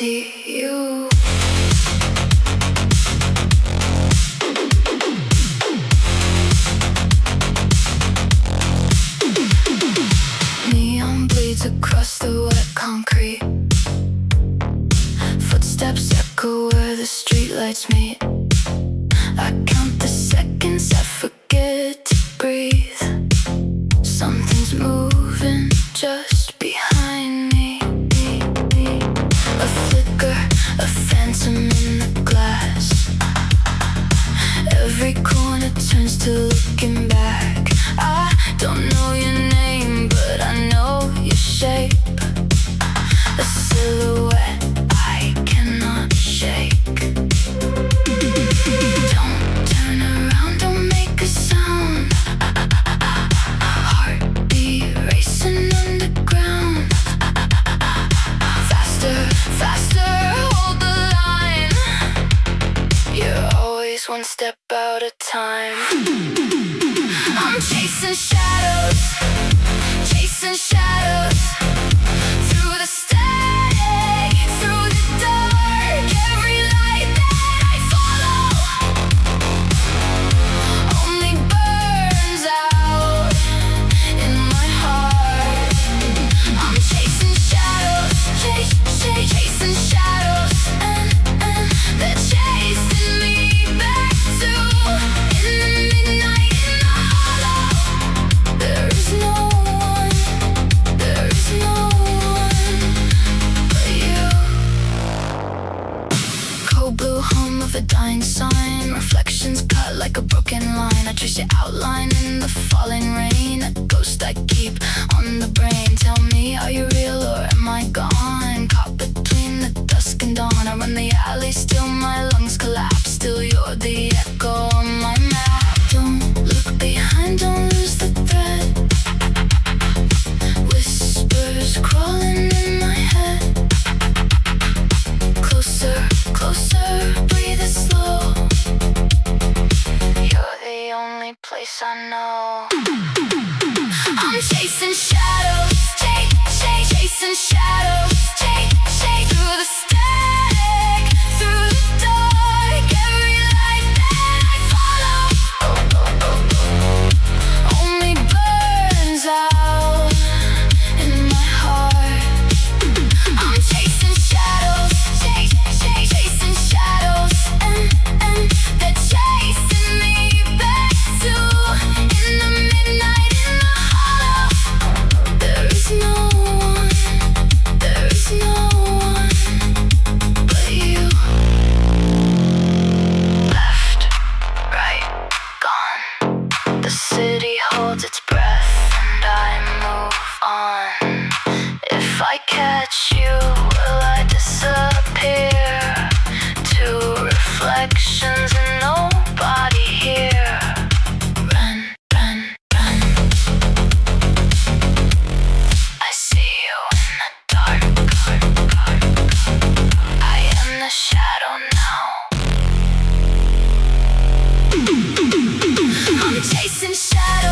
see you. Neon bleeds across the wet concrete. Footsteps echo where the streetlights meet. I count the seconds, I forget to breathe. Something's moving just behind me. A flicker, a phantom in the glass. Every corner turns to looking back. I don't know your name, but I know your shape. A silhouette I cannot shake. Don't turn around, don't make a sound. Heartbeat racing underground. Faster, faster, hold the line. You're always one step out of time. I'm chasing shadows, chasing shadows. Through the static, through the dark. Every light that I follow only burns out in my heart. I'm chasing shadows, chasing shadows. And they're chasing me back to in the midnight in the hollow. There is no one, there is no one but you. Cold blue hum of a dying sign. Reflections cut like a broken line. I trace your outline in the falling rain. A ghost I keep on the brain. Tell me, are you real or am I gone? Caught between the dusk and dawn. I run the alley, still my lungs collapse. Still you're the echo on my map. Don't look behind, don't lose the thread. Whispers crawling in my head. Closer, closer, breathe it slow. You're the only place I know. I'm chasing shadows, chasing shadows. Through the static, through the dark. Every light that I follow only burns out in my heart. I'm chasing shadows, chasing shadows. And they're chasing me back to in the midnight in the hollow. There is no one, there is no one but you. Left, right, gone. The city holds its breath and I move on. If I catch you, will I disappear? Two reflections and nobody here. Run, run, run. I see you in the dark. I am the shadow now. I'm chasing shadows.